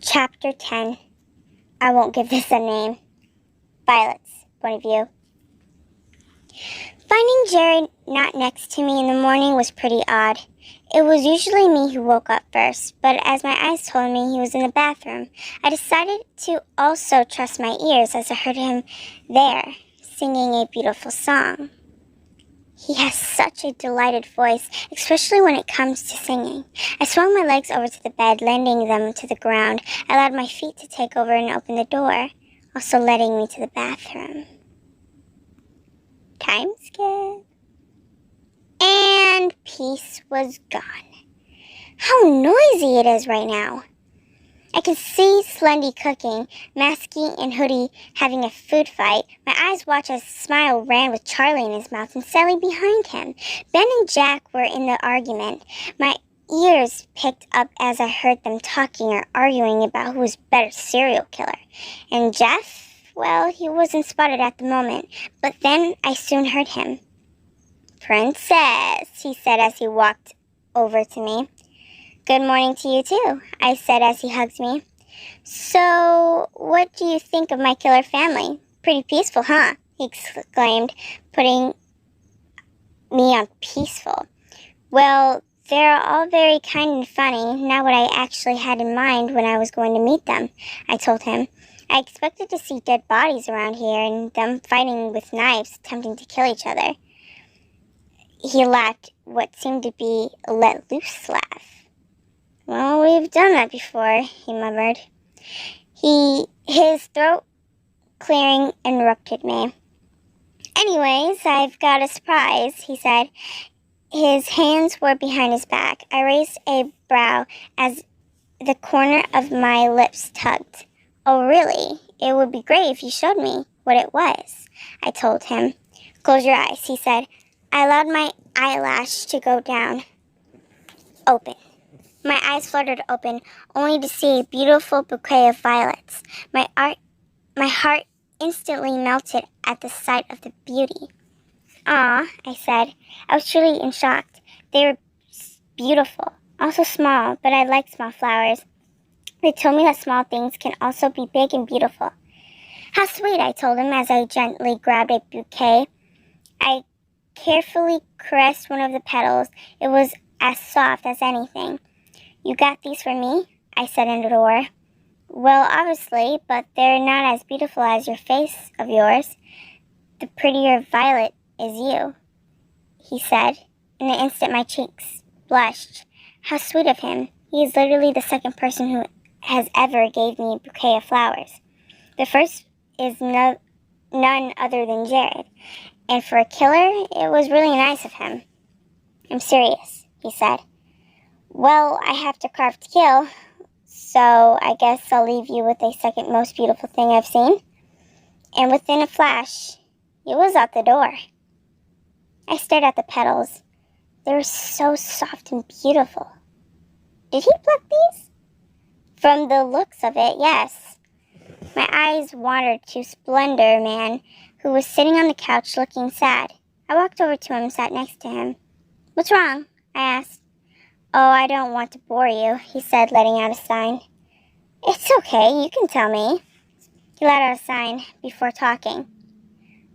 Chapter 10. I won't give this a name. Violet's point of view. Finding Jared not next to me in the morning was pretty odd. It was usually me who woke up first, but as my eyes told me he was in the bathroom, I decided to also trust my ears as I heard him there, singing a beautiful song. He has such a delighted voice, especially when it comes to singing. I swung my legs over to the bed, landing them to the ground. I allowed my feet to take over and open the door, also letting me to the bathroom. Time skip. And peace was gone. How noisy it is right now. I can see Slendy cooking, Masky and Hoodie having a food fight. My eyes watched as Smile ran with Charlie in his mouth and Sally behind him. Ben and Jack were in the argument. My ears picked up as I heard them talking or arguing about who was better serial killer. And Jeff, well, he wasn't spotted at the moment, but then I soon heard him. "Princess," he said as he walked over to me. "Good morning to you too," I said as he hugged me. "So, what do you think of my killer family? Pretty peaceful, huh?" he exclaimed, putting me on peaceful. "Well, they're all very kind and funny, not what I actually had in mind when I was going to meet them," I told him. "I expected to see dead bodies around here and them fighting with knives, attempting to kill each other." He laughed, what seemed to be a let-loose laugh. "Well, we've done that before," he murmured. His throat clearing interrupted me. "Anyways, I've got a surprise," he said. His hands were behind his back. I raised a brow as the corner of my lips tugged. "Oh, really? It would be great if you showed me what it was," I told him. "Close your eyes," he said. I allowed my eyelash to go down. Open. My eyes fluttered open, only to see a beautiful bouquet of violets. My heart instantly melted at the sight of the beauty. "Aw," I said. I was truly in shock. They were beautiful, also small, but I like small flowers. They told me that small things can also be big and beautiful. "How sweet," I told him as I gently grabbed a bouquet. I carefully caressed one of the petals. It was as soft as anything. "You got these for me?" I said in the door. "Well, obviously, but they're not as beautiful as your face of yours. The prettier violet is you," he said. In an instant, my cheeks blushed. How sweet of him. He is literally the second person who has ever gave me a bouquet of flowers. The first is none other than Jared. And for a killer, it was really nice of him. "I'm serious," he said. "Well, I have to carve to kill, so I guess I'll leave you with the second most beautiful thing I've seen." And within a flash, he was out the door. I stared at the petals. They were so soft and beautiful. Did he pluck these? From the looks of it, yes. My eyes wandered to Splendor Man, who was sitting on the couch looking sad. I walked over to him and sat next to him. "What's wrong?" I asked. "Oh, I don't want to bore you," he said, letting out a sign. "It's okay, you can tell me." He let out a sign before talking.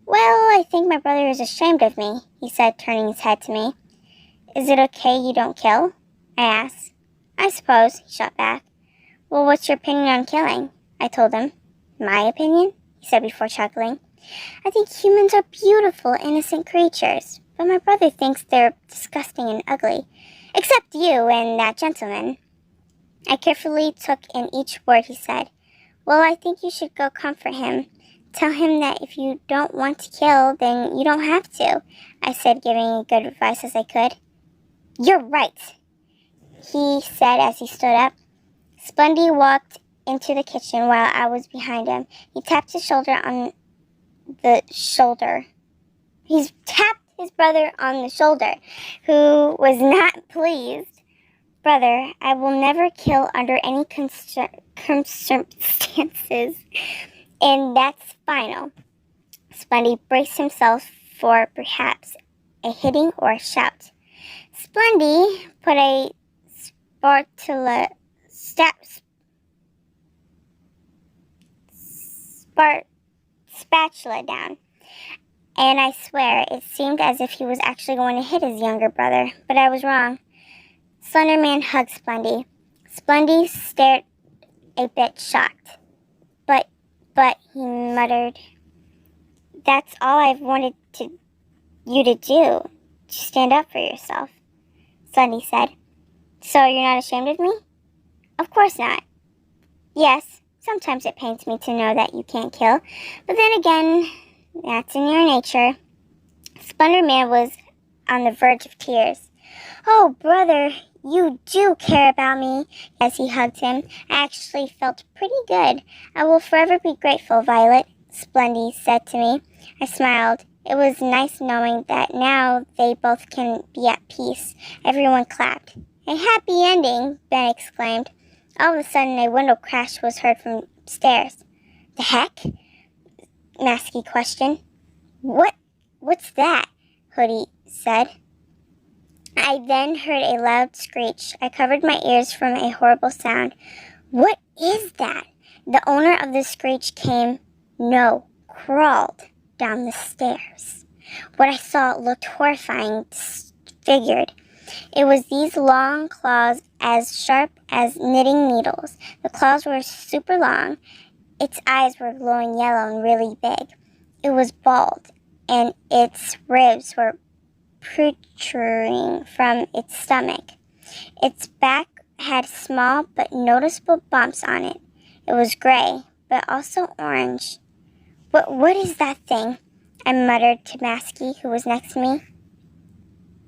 "Well, I think my brother is ashamed of me," he said, turning his head to me. "Is it okay you don't kill?" I asked. "I suppose," he shot back. "Well, what's your opinion on killing?" I told him. "My opinion?" he said before chuckling. "I think humans are beautiful, innocent creatures, but my brother thinks they're disgusting and ugly. Except you and that gentleman." I carefully took in each word he said. "Well, I think you should go comfort him. Tell him that if you don't want to kill, then you don't have to," I said, giving as good advice as I could. "You're right," he said as he stood up. Splendy walked into the kitchen while I was behind him. He tapped his shoulder on the shoulder. He tapped his brother on the shoulder, who was not pleased. "Brother, I will never kill under any circumstances, and that's final." Splendy braced himself for perhaps a hitting or a shout. Splendy put a spatula down. And I swear, it seemed as if he was actually going to hit his younger brother, but I was wrong. Slender Man hugged Splendy. Splendy stared a bit shocked. But, he muttered, "That's all I've wanted you to do. Stand up for yourself." Splendy said, "So you're not ashamed of me?" "Of course not. Yes, sometimes it pains me to know that you can't kill, but then again, that's in your nature." Slender Man was on the verge of tears. "Oh, brother, you do care about me." As he hugged him, I actually felt pretty good. "I will forever be grateful, Violet," Splendy said to me. I smiled. It was nice knowing that now they both can be at peace. Everyone clapped. "A happy ending," Ben exclaimed. All of a sudden, a window crash was heard from upstairs. "The heck?" Masky questioned. What's that?" Hoodie said. I then heard a loud screech. I covered my ears from a horrible sound. "What is that?" The owner of the screech crawled down the stairs. What I saw looked horrifying, disfigured. It was these long claws as sharp as knitting needles. The claws were super long. Its eyes were glowing yellow and really big. It was bald, and its ribs were protruding from its stomach. Its back had small but noticeable bumps on it. It was gray, but also orange. What is that thing?" I muttered to Masky, who was next to me.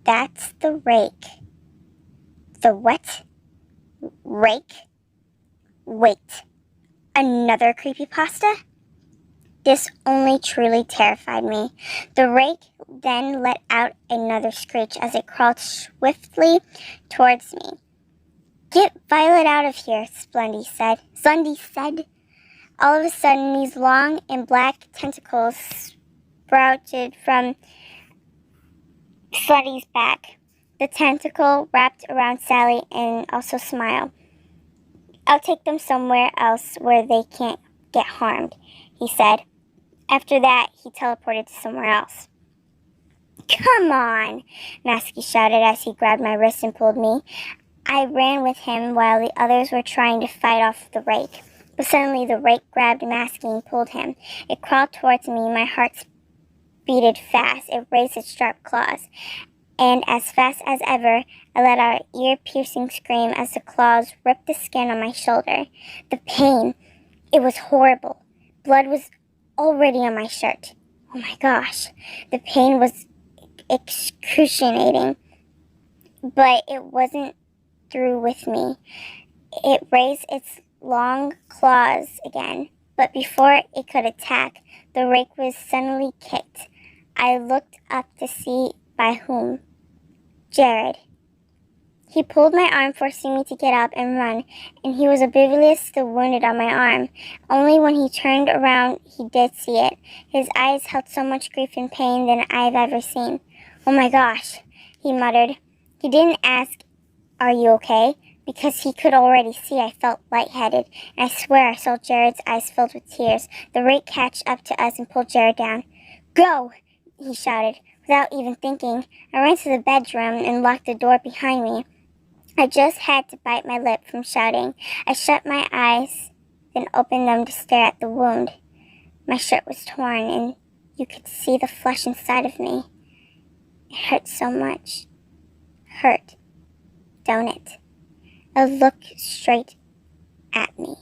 "That's the rake." "The what?" "Rake." Wait, another creepypasta? This only truly terrified me. The rake then let out another screech as it crawled swiftly towards me. "Get Violet out of here," Splendy said. All of a sudden, these long and black tentacles sprouted from Splendy's back. The tentacle wrapped around Sally and also smiled. "I'll take them somewhere else where they can't get harmed," he said. After that, he teleported to somewhere else. "Come on," Masky shouted as he grabbed my wrist and pulled me. I ran with him while the others were trying to fight off the rake. But suddenly the rake grabbed Masky and pulled him. It crawled towards me. My heart beated fast. It raised its sharp claws. And as fast as ever, I let out an ear-piercing scream as the claws ripped the skin on my shoulder. The pain, it was horrible. Blood was already on my shirt. Oh my gosh. The pain was excruciating. But it wasn't through with me. It raised its long claws again. But before it could attack, the rake was suddenly kicked. I looked up to see by whom. Jared. He pulled my arm, forcing me to get up and run, and he was oblivious still wounded on my arm. Only when he turned around he did see it. His eyes held so much grief and pain than I've ever seen. "Oh my gosh," he muttered. He didn't ask, "Are you okay?" because he could already see I felt lightheaded, and I swear I saw Jared's eyes filled with tears. The rake catched up to us and pulled Jared down. "Go!" he shouted. Without even thinking, I ran to the bedroom and locked the door behind me. I just had to bite my lip from shouting. I shut my eyes, then opened them to stare at the wound. My shirt was torn, and you could see the flesh inside of me. It hurt so much. Hurt, don't it? I looked straight at me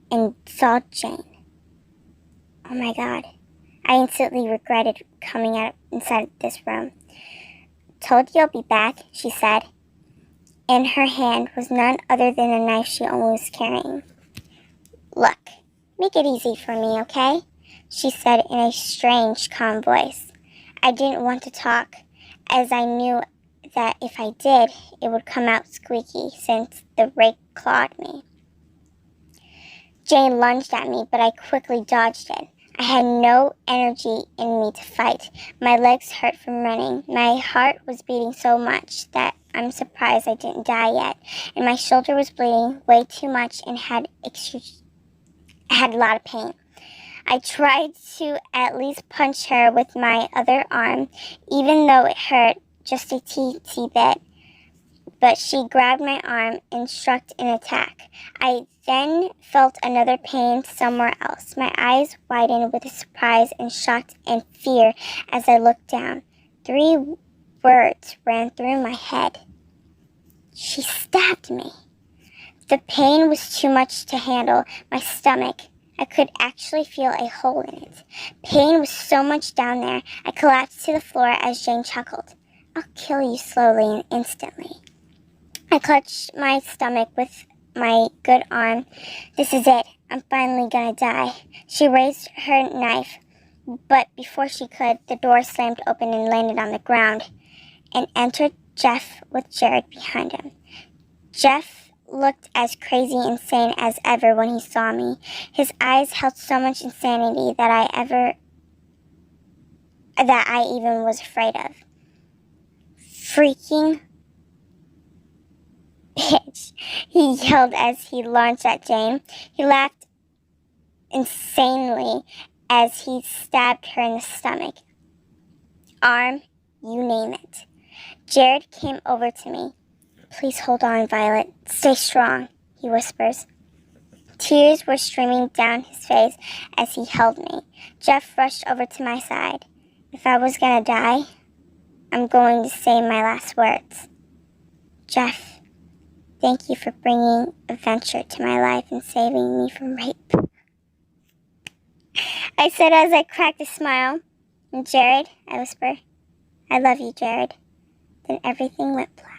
and saw Jane. Oh my God. I instantly regretted coming out inside this room. "Told you I'll be back," she said. In her hand was none other than a knife she always was carrying. "Look, make it easy for me, okay?" she said in a strange, calm voice. I didn't want to talk, as I knew that if I did, it would come out squeaky since the rake clawed me. Jane lunged at me, but I quickly dodged it. I had no energy in me to fight. My legs hurt from running. My heart was beating so much that I'm surprised I didn't die yet, and my shoulder was bleeding way too much and had had a lot of pain. I tried to at least punch her with my other arm, even though it hurt just a teensy bit. But she grabbed my arm and struck an attack. I then felt another pain somewhere else. My eyes widened with surprise and shock and fear as I looked down. 3 words ran through my head. She stabbed me. The pain was too much to handle. My stomach, I could actually feel a hole in it. Pain was so much down there, I collapsed to the floor as Jane chuckled. I'll kill you slowly and instantly. I clutched my stomach with my good arm. This is it. I'm finally gonna die. She raised her knife, but before she could, the door slammed open and landed on the ground, and entered Jeff with Jared behind him. Jeff looked as crazy insane as ever when he saw me. His eyes held so much insanity that I even was afraid of. Freaking bitch, he yelled as he launched at Jane. He laughed insanely as he stabbed her in the stomach, arm, you name it. Jared came over to me. Please hold on, Violet. Stay strong, he whispers. Tears were streaming down his face as he held me. Jeff rushed over to my side. If I was gonna die, I'm going to say my last words. Jeff, thank you for bringing adventure to my life and saving me from rape, I said as I cracked a smile. And Jared, I whispered, I love you, Jared. Then everything went black.